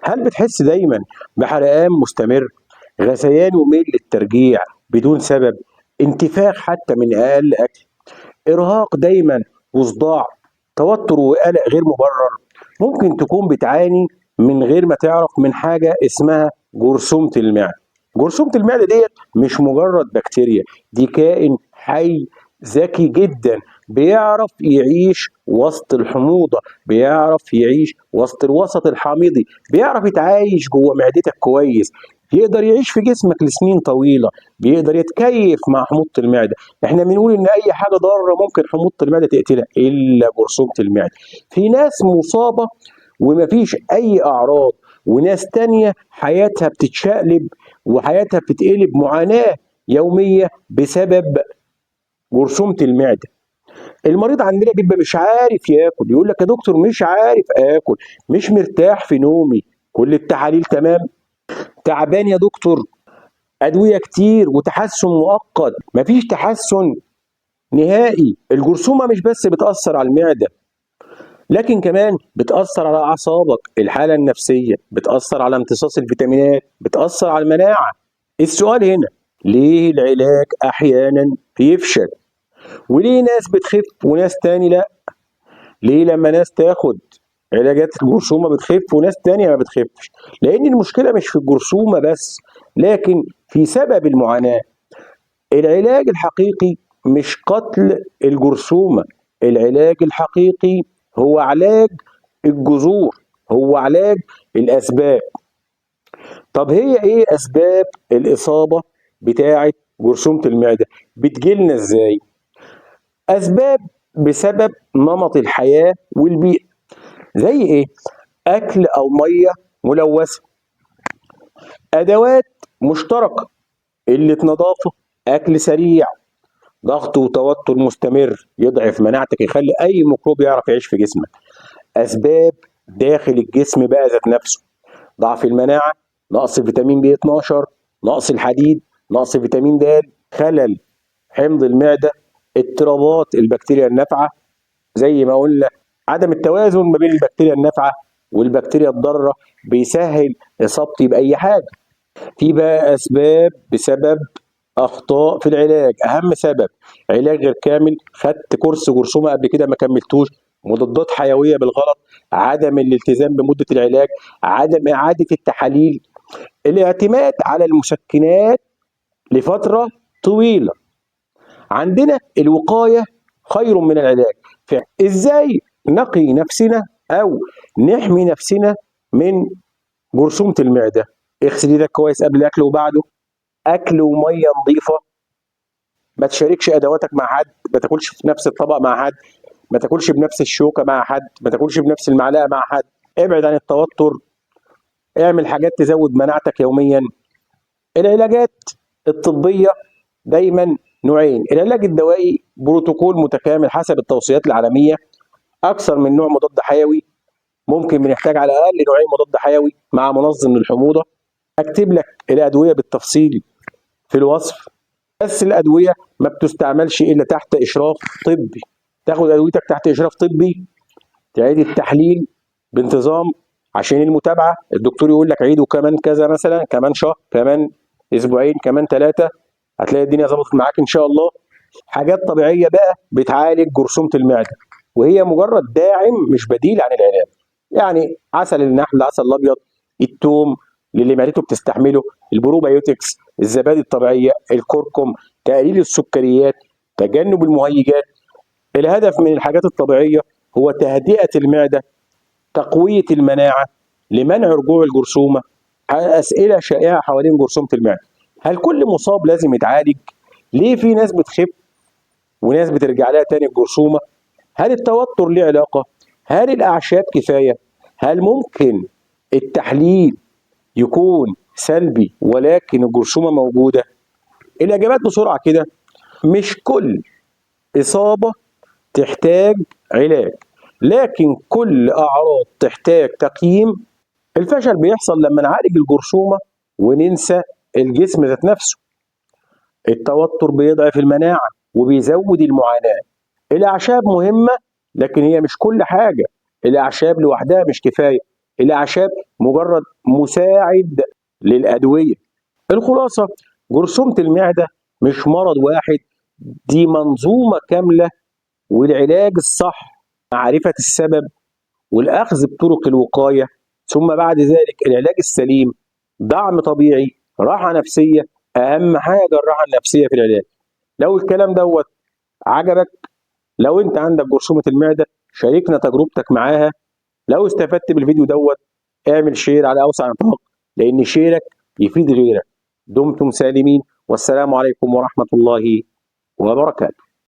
هل بتحس دايما بحرقان مستمر، غثيان وميل للترجيع بدون سبب، انتفاخ حتى من أقل أكل، إرهاق دايما وصداع، توتر وقلق غير مبرر؟ ممكن تكون بتعاني من غير ما تعرف من حاجة اسمها جرثومة المعدة. جرثومة المعدة ديت مش مجرد بكتيريا، دي كائن حي ذكي جدا، بيعرف يعيش وسط الحموضة، بيعرف يعيش وسط الوسط الحامضي، بيعرف يتعايش جوه معدتك كويس، يقدر يعيش في جسمك لسنين طويلة، بيقدر يتكيف مع حموضة المعدة. احنا بنقول ان اي حاجة ضارة ممكن حموضة المعدة تقتلها الا جرثومة المعدة. في ناس مصابة ومفيش اي اعراض، وناس تانية حياتها بتتشقلب وحياتها بتتقلب معاناة يومية بسبب جرثومة المعدة. المريض عندنا بيبقى مش عارف ياكل، يقول لك يا دكتور مش عارف اكل، مش مرتاح في نومي، كل التحاليل تمام، تعبان يا دكتور، ادويه كتير وتحسن مؤقت، مفيش تحسن نهائي. الجرثومه مش بس بتاثر على المعده، لكن كمان بتاثر على اعصابك، الحاله النفسيه، بتاثر على امتصاص الفيتامينات، بتاثر على المناعه. السؤال هنا، ليه العلاج احيانا بيفشل؟ وليه ناس بتخف وناس تاني لا؟ ليه لما ناس تاخد علاجات الجرثومه بتخف وناس تانية ما بتخفش؟ لان المشكله مش في الجرثومه بس، لكن في سبب المعاناه. العلاج الحقيقي مش قتل الجرثومه، العلاج الحقيقي هو علاج الجذور، هو علاج الاسباب. طب هي ايه اسباب الاصابه بتاعه جرثومه المعده؟ بتجيلنا ازاي؟ اسباب بسبب نمط الحياه والبيئه. زي ايه؟ اكل او ميه ملوثه، ادوات مشتركه، قله نظافه، اكل سريع، ضغط وتوتر مستمر يضعف مناعتك، يخلي اي ميكروب يعرف يعيش في جسمك. اسباب داخل الجسم بقى ذات نفسه، ضعف المناعه، نقص فيتامين بي 12، نقص الحديد، نقص فيتامين د، خلل حمض المعده، اضطرابات البكتيريا النافعه، زي ما قلنا عدم التوازن ما بين البكتيريا النافعه والبكتيريا الضاره بيسهل اصابتي باي حاجه. في بقى اسباب بسبب اخطاء في العلاج. اهم سبب علاج غير كامل، خدت كورس جرثومه قبل كده ما كملتوش، مضادات حيويه بالغلط، عدم الالتزام بمده العلاج، عدم اعاده التحاليل، الاعتماد على المسكنات لفتره طويله. عندنا الوقايه خير من العلاج. ازاي نقي نفسنا او نحمي نفسنا من جرثومه المعده؟ اغسل ايدك كويس قبل الاكل وبعده، اكل وميه نظيفه، ما تشاركش ادواتك مع حد، ما تاكلش في نفس الطبق مع حد، ما تاكلش بنفس الشوكه مع حد، ما تاكلش بنفس المعلقه مع حد، ابعد عن التوتر، اعمل حاجات تزود مناعتك يوميا. العلاجات الطبيه دايما نوعين، العلاج الدوائي بروتوكول متكامل حسب التوصيات العالميه، اكثر من نوع مضاد حيوي، ممكن بنحتاج على الاقل نوعين مضاد حيوي مع منظم للحموضه. اكتب لك الادويه بالتفصيل في الوصف، بس الادويه ما بتستعملش الا تحت اشراف طبي، تاخد ادويتك تحت اشراف طبي، تعيد التحليل بانتظام عشان المتابعه، الدكتور يقول لك عيده كمان كذا، مثلا كمان شهر، كمان اسبوعين، كمان 3، هتلاقي الدنيا ظبطت معاك ان شاء الله. حاجات طبيعيه بقى بتعالج جرثومه المعده، وهي مجرد داعم مش بديل عن العلاج. يعني عسل النحل، العسل الابيض، الثوم للي معدته بتستحمله، البروبايوتكس، الزبادي الطبيعيه، الكركم، تقليل السكريات، تجنب المهيجات. الهدف من الحاجات الطبيعيه هو تهدئه المعده، تقويه المناعه، لمنع رجوع الجرثومه. اسئله شائعه حوالين جرثومه المعده، هل كل مصاب لازم يتعالج؟ ليه في ناس بتخف وناس بترجع لها تاني الجرثومه؟ هل التوتر ليه علاقه؟ هل الاعشاب كفايه؟ هل ممكن التحليل يكون سلبي ولكن الجرثومه موجوده؟ الاجابات بسرعه كده، مش كل اصابه تحتاج علاج، لكن كل اعراض تحتاج تقييم. الفشل بيحصل لما نعالج الجرثومه وننسى الجسم ذات نفسه. التوتر بيضعف المناعه وبيزود المعاناه. الاعشاب مهمه لكن هي مش كل حاجه، الاعشاب لوحدها مش كفايه، الأعشاب مجرد مساعد للأدوية. الخلاصة، جرثومة المعدة مش مرض واحد، دي منظومة كاملة، والعلاج الصح معرفة السبب والأخذ بطرق الوقاية، ثم بعد ذلك العلاج السليم، دعم طبيعي، راحة نفسية. أهم حاجة الراحة النفسية في العلاج. لو الكلام دوت عجبك، لو أنت عندك جرثومة المعدة، شاركنا تجربتك معاها. لو استفدت بالفيديو دوت اعمل شير على أوسع نطاق، لأن شيرك يفيد غيرك. دمتم سالمين، والسلام عليكم ورحمة الله وبركاته.